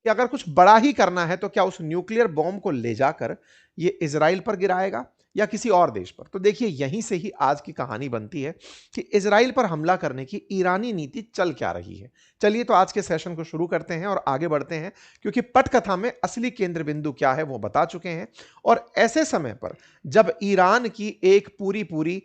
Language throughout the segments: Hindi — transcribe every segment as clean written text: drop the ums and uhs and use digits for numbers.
कि अगर कुछ बड़ा ही करना है तो क्या उस न्यूक्लियर बॉम्ब को ले जाकर ये इजराइल पर गिराएगा या किसी और देश पर। तो देखिए यहीं से ही आज की कहानी बनती है कि इजराइल पर हमला करने की ईरानी नीति चल क्या रही है। चलिए तो आज के सेशन को शुरू करते हैं और आगे बढ़ते हैं, क्योंकि पटकथा में असली केंद्र बिंदु क्या है वो बता चुके हैं। और ऐसे समय पर जब ईरान की एक पूरी पूरी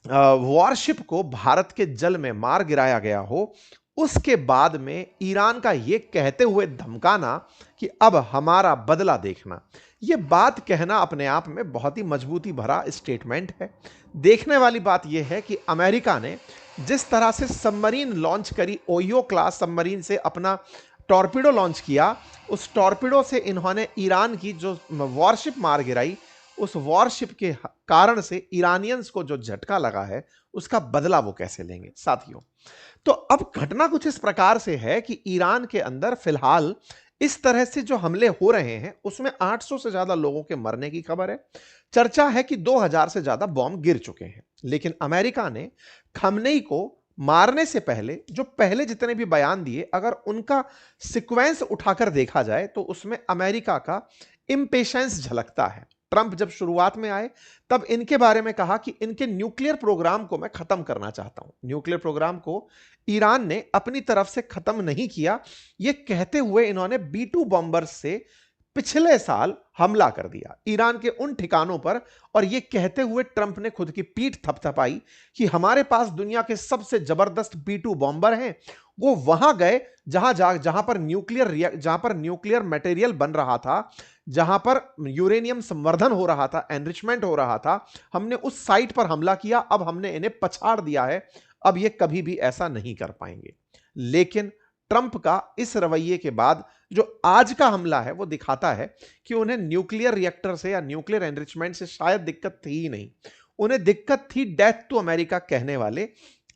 वॉरशिप को भारत के जल में मार गिराया गया हो, उसके बाद में ईरान का यह कहते हुए धमकाना कि अब हमारा बदला देखना, यह बात कहना अपने आप में बहुत ही मजबूती भरा स्टेटमेंट है। देखने वाली बात यह है कि अमेरिका ने जिस तरह से सबमरीन लॉन्च करी, ओयो क्लास सबमरीन से अपना टॉर्पीडो लॉन्च किया, उस टॉर्पीडो से इन्होंने ईरान की जो वॉरशिप मार गिराई, उस वॉरशिप के कारण से ईरानियंस को जो झटका लगा है उसका बदला वो कैसे लेंगे साथियों। तो अब घटना कुछ इस प्रकार से है कि ईरान के अंदर फिलहाल इस तरह से जो हमले हो रहे हैं उसमें 800 से ज्यादा लोगों के मरने की खबर है। चर्चा है कि 2000 से ज्यादा बॉम्ब गिर चुके हैं। लेकिन अमेरिका ने खमनेई को मारने से पहले जो पहले जितने भी बयान दिए, अगर उनका सीक्वेंस उठाकर देखा जाए तो उसमें अमेरिका का इंपेशेंस झलकता है। ट्रंप जब शुरुआत में आए तब इनके बारे में कहा कि इनके न्यूक्लियर प्रोग्राम को मैं खत्म करना चाहता हूं। न्यूक्लियर प्रोग्राम को ईरान ने अपनी तरफ से खत्म नहीं किया, यह कहते हुए इन्होंने B2 बॉम्बर्स से पिछले साल हमला कर दिया ईरान के उन ठिकानों पर, और यह कहते हुए ट्रंप ने खुद की पीठ थपथपाई कि हमारे पास दुनिया के सबसे जबरदस्त B2 बॉम्बर हैं। वो वहां गए जहां पर न्यूक्लियर मटेरियल बन रहा था, जहां पर यूरेनियम संवर्धन हो रहा था, एनरिचमेंट हो रहा था, हमने उस साइट पर हमला किया। अब हमने इन्हें पछाड़ दिया है, अब ये कभी भी ऐसा नहीं कर पाएंगे। लेकिन ट्रंप का इस रवैये के बाद जो आज का हमला है वो दिखाता है कि उन्हें न्यूक्लियर रिएक्टर से या न्यूक्लियर एनरिचमेंट से शायद दिक्कत थी ही नहीं, उन्हें दिक्कत थी डेथ टू अमेरिका कहने वाले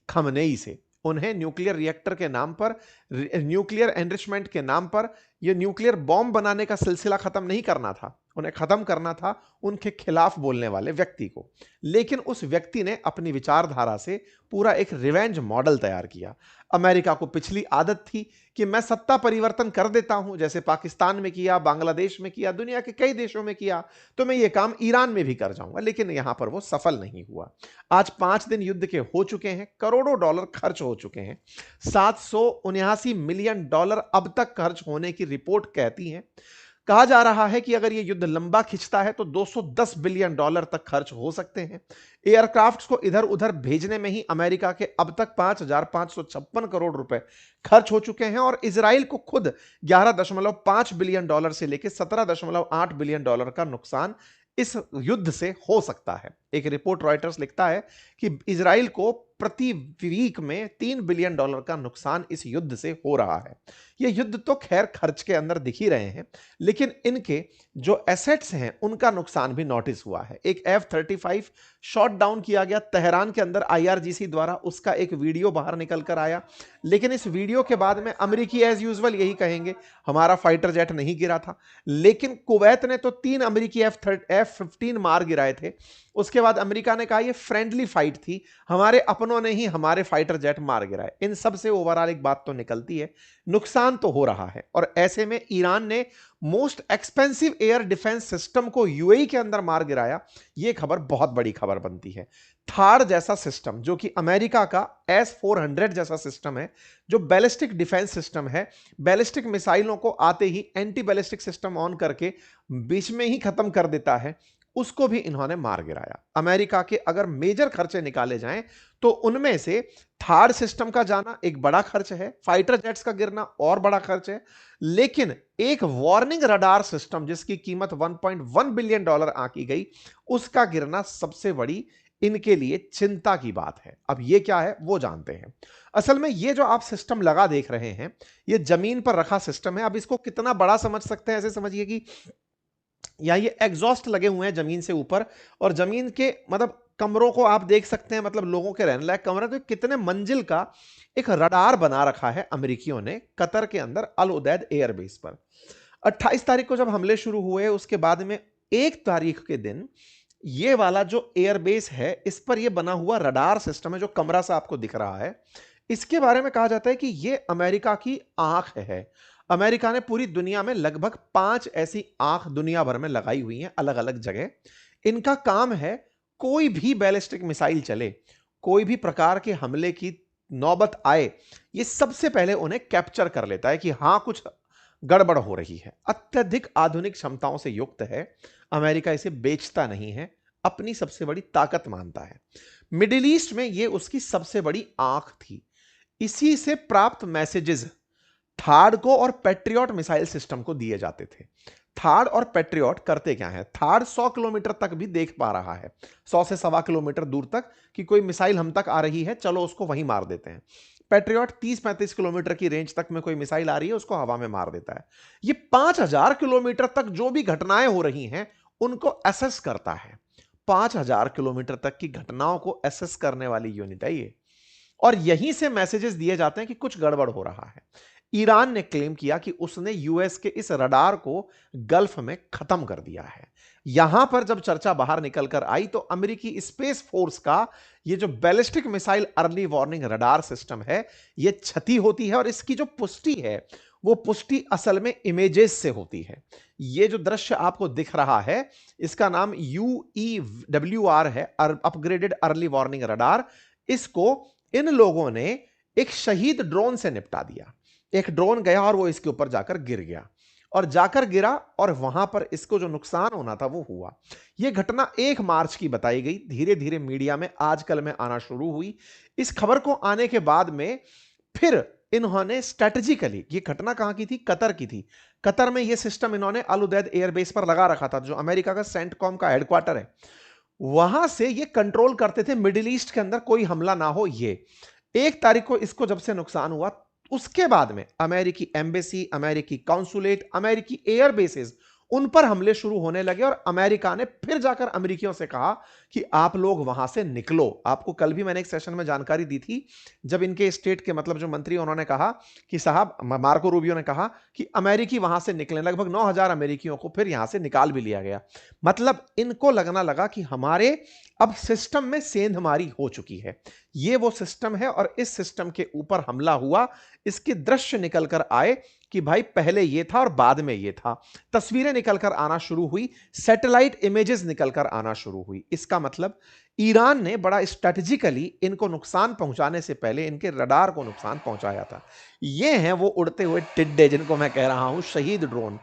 खमनेई से। उन्हें न्यूक्लियर रिएक्टर के नाम पर, न्यूक्लियर एनरिचमेंट के नाम पर यह न्यूक्लियर बॉम्ब बनाने का सिलसिला खत्म नहीं करना था, उन्हें खत्म करना था उनके खिलाफ बोलने वाले व्यक्ति को। लेकिन उस व्यक्ति ने अपनी विचारधारा से पूरा एक रिवेंज मॉडल तैयार किया। अमेरिका को पिछली आदत थी कि मैं सत्ता परिवर्तन कर देता हूं, जैसे पाकिस्तान में किया, बांग्लादेश में किया, दुनिया के कई देशों में किया, तो मैं ये काम ईरान में भी कर जाऊंगा। लेकिन यहां पर वो सफल नहीं हुआ। आज 5 दिन युद्ध के हो चुके हैं, करोड़ों डॉलर खर्च हो चुके हैं, $779 मिलियन अब तक खर्च होने की रिपोर्ट कहती है। कहा जा रहा है कि अगर यह युद्ध लंबा खिंचता है तो $210 बिलियन तक खर्च हो सकते हैं। एयरक्राफ्ट्स को इधर उधर भेजने में ही अमेरिका के अब तक 5,556 करोड़ रुपए खर्च हो चुके हैं, और इजराइल को खुद $11.5 बिलियन से लेकर $17.8 बिलियन का नुकसान इस युद्ध से हो सकता है। एक रिपोर्ट रॉयटर्स लिखता है कि इजराइल को प्रति वीक में $3 बिलियन का नुकसान इस युद्ध से हो रहा है। ये युद्ध तो खैर खर्च के अंदर दिख ही रहे हैं, लेकिन इनके जो एसेट्स हैं उनका नुकसान भी नोटिस हुआ है। एक F-35 शॉट डाउन किया गया तेहरान के अंदर IRGC द्वारा, उसका एक वीडियो बाहर निकल कर आया, लेकिन इस वीडियो के बाद में अमेरिकी एज यूजुअल यही कहेंगे हमारा फाइटर जेट नहीं गिरा था। लेकिन कुवैत ने तो 3 अमेरिकी F-15 मार गिराए थे। उसके बाद अमेरिका ने कहा यह फ्रेंडली फाइट थी, हमारे अपनों ने ही हमारे फाइटर जेट मार गिराए। इन सब से ओवरऑल एक बात तो निकलती है, नुकसान तो हो रहा है। और ऐसे में ईरान ने most expensive air defence system को यूएई के अंदर मार गिराया। यह खबर बहुत बड़ी खबर बनती है। थार जैसा सिस्टम, जो कि अमेरिका का S-400 जैसा सिस्टम है, जो बैलिस्टिक डिफेंस सिस्टम है, बैलिस्टिक मिसाइलों को आते ही एंटी बैलिस्टिक सिस्टम ऑन करके बीच में ही खत्म कर देता है, उसको भी इन्होंने मार गिराया। अमेरिका के अगर मेजर खर्चे निकाले जाएं तो उनमें से थार्ड सिस्टम का जाना एक बड़ा खर्च है, फाइटर जेट्स का गिरना और बड़ा खर्च है, लेकिन एक वार्निंग रडार सिस्टम जिसकी कीमत $1.1 बिलियन आंकी गई, उसका गिरना सबसे बड़ी इनके लिए चिंता की बात है। अब ये क्या है वो जानते हैं। असल में ये जो आप सिस्टम लगा देख रहे हैं, ये जमीन पर रखा सिस्टम है। अब इसको कितना बड़ा समझ सकते हैं, ऐसे समझिए कि या ये एग्जॉस्ट लगे हुए हैं जमीन से ऊपर, और जमीन के मतलब कमरों को आप देख सकते हैं, मतलब लोगों के रहने लायक कमरे। तो कितने मंजिल का एक रडार बना रखा है अमेरिकियों ने कतर के अंदर अल उदैद एयरबेस पर। 28 तारीख को जब हमले शुरू हुए, उसके बाद में 1 तारीख के दिन ये वाला जो एयरबेस है, इस पर यह बना हुआ रडार सिस्टम है, जो कमरा सा आपको दिख रहा है, इसके बारे में कहा जाता है कि यह अमेरिका की आंख है। अमेरिका ने पूरी दुनिया में लगभग 5 ऐसी आंख दुनिया भर में लगाई हुई हैं, अलग अलग जगह। इनका काम है, कोई भी बैलिस्टिक मिसाइल चले, कोई भी प्रकार के हमले की नौबत आए, ये सबसे पहले उन्हें कैप्चर कर लेता है कि हां कुछ गड़बड़ हो रही है। अत्यधिक आधुनिक क्षमताओं से युक्त है। अमेरिका इसे बेचता नहीं है, अपनी सबसे बड़ी ताकत मानता है। मिडिल ईस्ट में यह उसकी सबसे बड़ी आंख थी। इसी से प्राप्त मैसेजेस थार्ड को और पैट्रियट मिसाइल सिस्टम को दिए जाते थे। थार्ड और पैट्रियट करते क्या है, थार्ड 100 किलोमीटर तक भी देख पा रहा है, 100 से सवा किलोमीटर दूर तक, कि कोई मिसाइल हम तक आ रही है, चलो उसको वहीं मार देते हैं। पैट्रियट 30-35 किलोमीटर की रेंज तक में कोई मिसाइल आ रही है, उसको हवा में मार देता है। ये 5000 किलोमीटर तक जो भी घटनाएं हो रही हैं उनको एसेस करता है। 5000 किलोमीटर तक की घटनाओं को एसेस करने वाली यूनिट है ये, और यहीं से मैसेजेस दिए जाते हैं कि कुछ गड़बड़ हो रहा है। ईरान ने क्लेम किया कि उसने यूएस के इस रडार को गल्फ में खत्म कर दिया है। यहां पर जब चर्चा बाहर निकलकर आई तो अमेरिकी स्पेस फोर्स का यह जो ballistic missile early warning radar system है, यह क्षति होती है, और इसकी जो पुष्टि है वो पुष्टि असल में इमेजेस से होती है। यह जो दृश्य आपको दिख रहा है, इसका नाम UEWR है, अपग्रेडेड अर्ली वार्निंग रडार। इसको इन लोगों ने एक शहीद ड्रोन से निपटा दिया। एक ड्रोन गया और वो इसके ऊपर जाकर गिर गया, और जाकर गिरा, और वहां पर इसको जो नुकसान होना था वो हुआ। यह घटना 1 मार्च की बताई गई, धीरे धीरे मीडिया में आजकल में आना शुरू हुई। इस खबर को आने के बाद में फिर इन्होंने स्ट्रेटेजिकली, ये घटना कहां की थी, कतर की थी। कतर में यह सिस्टम इन्होंने अल उदैद एयरबेस पर लगा रखा था, जो अमेरिका का सेंटकॉम का हेडक्वार्टर है। वहां से ये कंट्रोल करते थे मिडिल ईस्ट के अंदर कोई हमला ना हो। ये 1 तारीख को इसको जब से नुकसान हुआ, उसके बाद में अमेरिकी एम्बेसी, अमेरिकी काउंसुलेट, अमेरिकी एयर बेसेस, उन पर हमले शुरू होने लगे, और अमेरिका ने फिर जाकर अमेरिकियों से कहा कि आप लोग वहां से निकलो। आपको कल भी मैंने एक सेशन में जानकारी दी थी, जब इनके स्टेट के मतलब जो मंत्री, उन्होंने कहा कि साहब, मार्को रूबियो ने कहा कि अमेरिकी वहां से निकलें। लगभग 9000 अमेरिकियों को फिर यहां से निकाल भी लिया गया। मतलब इनको लगना लगा कि हमारे अब सिस्टम में सेंधमारी हो चुकी है। ये वो सिस्टम है, और इस सिस्टम के ऊपर हमला हुआ। इसके दृश्य निकल कर आए कि भाई पहले ये था और बाद में ये था। तस्वीरें निकलकर आना शुरू हुई, सैटेलाइट इमेजेस निकलकर आना शुरू हुई। इसका मतलब ईरान ने बड़ा स्ट्रेटेजिकली इनको नुकसान पहुंचाने से पहले इनके रडार को नुकसान पहुंचाया था। ये हैं वो उड़ते हुए टिड्डे जिनको मैं कह रहा हूं शहीद ड्रोन।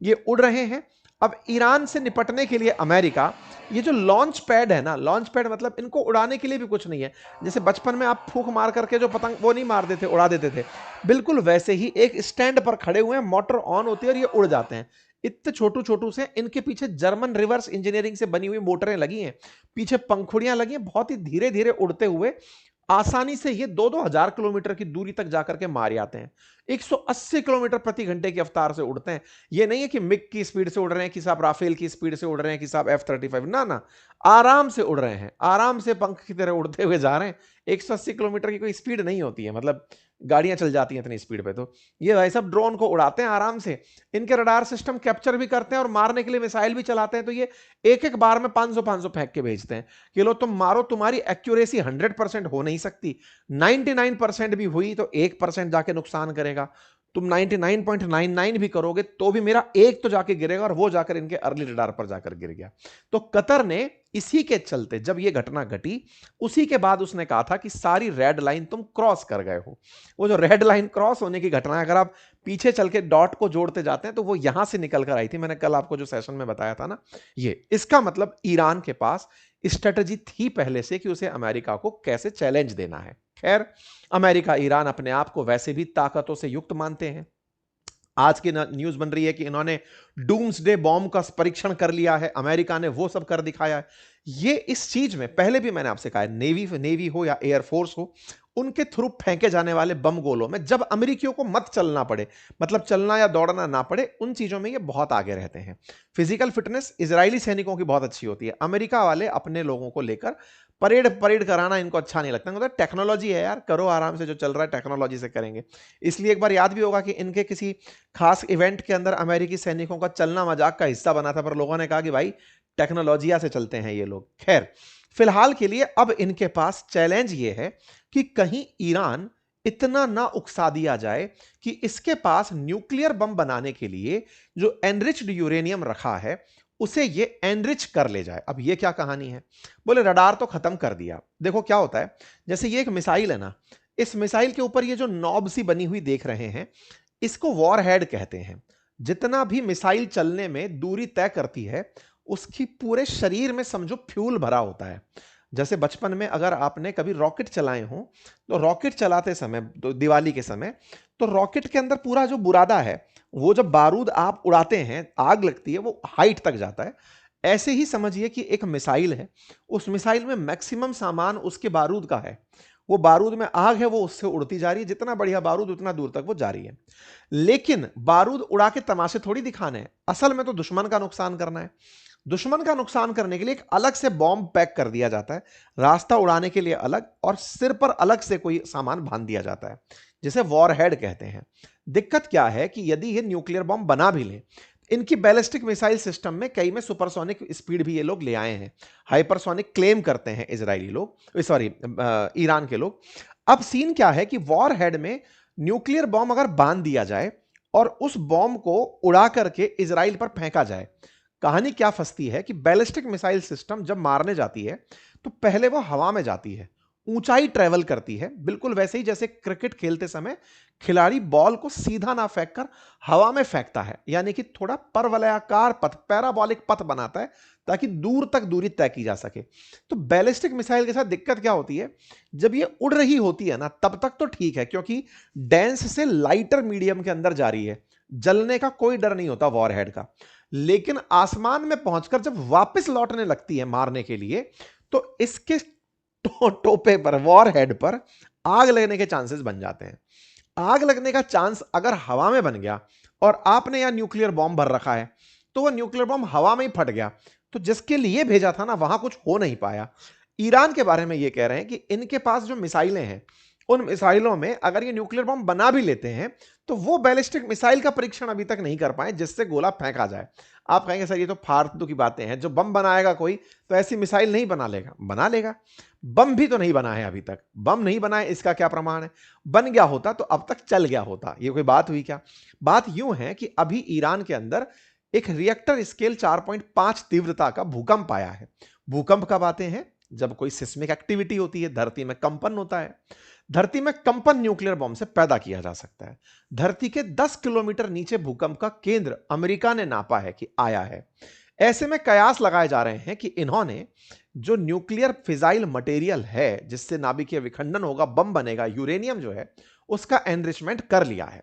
ये उड़ रहे हैं। अब ईरान से निपटने के लिए अमेरिका, ये जो लॉन्च पैड है ना, लॉन्च पैड मतलब इनको उड़ाने के लिए भी कुछ नहीं है। जैसे बचपन में आप फूंक मार करके जो पतंग वो नहीं मार देते, उड़ा देते थे, बिल्कुल वैसे ही एक स्टैंड पर खड़े हुए हैं, मोटर ऑन होती है और ये उड़ जाते हैं। इतने छोटू छोटू से, इनके पीछे जर्मन रिवर्स इंजीनियरिंग से बनी हुई मोटरें लगी हैं, पीछे पंखुड़ियां लगी हैं, बहुत ही धीरे धीरे उड़ते हुए आसानी से ये 2-2 हजार किलोमीटर की दूरी तक जाकर के मार आते हैं। 180 किलोमीटर प्रति घंटे की रफ्तार से उड़ते हैं। ये नहीं है कि मिग की स्पीड से उड़ रहे हैं, कि साहब राफेल की स्पीड से उड़ रहे हैं, कि साहब F-35, ना ना, आराम से उड़ रहे हैं, आराम से पंख की तरह उड़ते हुए जा रहे हैं। 180 किलोमीटर की कोई स्पीड नहीं होती है, मतलब गाड़ियां चल जाती हैं इतनी स्पीड पे। तो ये भाई सब ड्रोन को उड़ाते हैं आराम से। इनके रडार सिस्टम कैप्चर भी करते हैं और मारने के लिए मिसाइल भी चलाते हैं। तो ये एक एक बार में 500-500 फेंक के भेजते हैं कि लो तुम मारो। तुम्हारी एक्यूरेसी 100% हो नहीं सकती, 99% भी हुई तो 1% जाके नुकसान करेगा। तुम 99.99 भी करोगे तो भी मेरा एक तो जाके गिरेगा, और वो जाकर इनके अर्ली रडार पर जाकर गिर गया। तो कतर ने इसी के चलते, जब ये घटना घटी, उसी के बाद उसने कहा था कि सारी रेड लाइन तुम क्रॉस कर गए हो। वो जो रेड लाइन क्रॉस होने की घटना है, अगर आप पीछे चल के डॉट को जोड़ते जाते हैं तो वो यहां से निकल कर आई थी। मैंने कल आपको जो सेशन में बताया था ना, ये इसका मतलब ईरान के पास स्ट्रेटजी थी पहले से कि उसे अमेरिका को कैसे चैलेंज देना है। खैर, अमेरिका, ईरान अपने आप को वैसे भी ताकतों से युक्त मानते हैं। आज की न्यूज बन रही है कि इन्होंने डूम्सडे बॉम्ब का परीक्षण कर लिया है, अमेरिका ने वो सब कर दिखाया है। ये इस चीज में पहले भी मैंने आपसे कहा है, नेवी हो या एयरफोर्स हो, उनके थ्रू फेंके जाने वाले बम गोलों में जब अमेरिकियों को मत चलना पड़े, मतलब चलना या दौड़ना ना पड़े, उन चीजों में ये बहुत आगे रहते हैं। फिजिकल फिटनेस इजरायली सैनिकों की बहुत अच्छी होती है। अमेरिका वाले अपने लोगों को लेकर परेड कराना इनको अच्छा नहीं लगता। मतलब टेक्नोलॉजी है यार, करो आराम से, जो चल रहा है टेक्नोलॉजी से करेंगे। इसलिए एक बार याद भी होगा कि इनके किसी खास इवेंट के अंदर अमेरिकी सैनिकों का चलना मजाक का हिस्सा बना था, पर लोगों ने कहा कि भाई टेक्नोलॉजिया से चलते हैं ये लोग। खैर, फिलहाल के लिए अब इनके पास चैलेंज ये है कि कहीं ईरान इतना ना उकसा दिया जाए कि इसके पास न्यूक्लियर बम बनाने के लिए जो एनरिच्ड यूरेनियम रखा है उसे ये एनरिच कर ले जाए। अब ये क्या कहानी है? बोले रडार तो खत्म कर दिया। देखो क्या होता है, जैसे ये एक मिसाइल है ना, इस मिसाइल के ऊपर ये जो नॉब सी बनी हुई देख रहे हैं, इसको वॉरहेड कहते हैं। जितना भी मिसाइल चलने में दूरी तय करती है, उसकी पूरे शरीर में समझो फ्यूल भरा होता है। जैसे बचपन में अगर आपने कभी रॉकेट चलाए हो, तो रॉकेट चलाते समय, तो दिवाली के समय, तो रॉकेट के अंदर पूरा जो बुरादा है, वो जब बारूद आप उड़ाते हैं, आग लगती है, वो हाइट तक जाता है। ऐसे ही समझिए कि एक मिसाइल है, उस मिसाइल में मैक्सिमम सामान उसके बारूद का है। वो बारूद में आग है, वो उससे उड़ती जा रही है, जितना बढ़िया बारूद उतना दूर तक वो जा रही है। लेकिन बारूद उड़ा के तमाशे थोड़ी दिखाने हैं, असल में तो दुश्मन का नुकसान करना है। दुश्मन का नुकसान करने के लिए एक अलग से बॉम्ब पैक कर दिया जाता है, रास्ता उड़ाने के लिए अलग, और सिर पर अलग से कोई सामान बांध दिया जाता है, जिसे वॉरहेड कहते हैं। दिक्कत क्या है कि यदि ये न्यूक्लियर बॉम्ब बना भी ले, इनकी बैलिस्टिक मिसाइल सिस्टम में कई में सुपरसोनिक स्पीड भी ये लोग ले आए हैं। हाइपरसोनिक क्लेम करते हैं इजरायली लोग, सॉरी ईरान के लोग। अब सीन क्या है कि वॉरहेड में न्यूक्लियर बॉम्ब अगर बांध दिया जाए और उस बॉम्ब को उड़ा करके इजराइल पर फेंका जाए, कहानी क्या फंसती है कि बैलिस्टिक मिसाइल सिस्टम जब मारने जाती है तो पहले वो हवा में जाती है, ऊंचाई ट्रेवल करती है, बिल्कुल वैसे ही जैसे क्रिकेट खेलते समय खिलाड़ी बॉल को सीधा ना फेंक कर हवा में फेंकता है, यानी कि थोड़ा परवलयाकार पथ, पैराबॉलिक पथ बनाता है, ताकि दूर तक दूरी तय की जा सके। तो बैलिस्टिक मिसाइल के साथ दिक्कत क्या होती है, जब ये उड़ रही होती है ना, तब तक तो ठीक है, क्योंकि डेंस से लाइटर मीडियम के अंदर जा रही है, जलने का कोई डर नहीं होता वॉरहेड का। लेकिन आसमान में पहुंचकर जब वापस लौटने लगती है मारने के लिए, तो इसके टोपे पर, वॉरहेड पर आग लगने के चांसेस बन जाते हैं। आग लगने का चांस अगर हवा में बन गया और आपने यहां न्यूक्लियर बॉम्ब भर रखा है, तो वह न्यूक्लियर बॉम्ब हवा में ही फट गया, तो जिसके लिए भेजा था ना, वहां कुछ हो नहीं पाया। ईरान के बारे में यह कह रहे हैं कि इनके पास जो मिसाइलें हैं, उन मिसाइलों में अगर ये न्यूक्लियर बॉम्ब बना भी लेते हैं, तो वो बैलिस्टिक मिसाइल का परीक्षण अभी तक नहीं कर पाए जिससे गोला फेंका जाए। आप कहेंगे सर ये तो फालतू की बातें हैं, जो बम बनाएगा कोई तो ऐसी मिसाइल नहीं बना लेगा। बना लेगा, बम भी तो नहीं बना है अभी तक। बम नहीं बना है इसका क्या प्रमाण है? बन गया होता तो अब तक चल गया होता, ये कोई बात हुई क्या? बात यूं है कि अभी ईरान के अंदर एक रिएक्टर स्केल 4.5 तीव्रता का भूकंप आया है। भूकंप कब आते हैं? जब कोई सिस्मिक एक्टिविटी होती है, धरती में कंपन होता है। धरती में कंपन न्यूक्लियर बॉम्ब से पैदा किया जा सकता है। धरती के 10 किलोमीटर नीचे भूकंप का केंद्र अमेरिका ने नापा है कि आया है। ऐसे में कयास लगाए जा रहे हैं कि इन्होंने जो न्यूक्लियर फिजाइल मटेरियल है, जिससे नाभिकीय विखंडन होगा, बम बनेगा, यूरेनियम जो है, उसका एनरिचमेंट कर लिया है।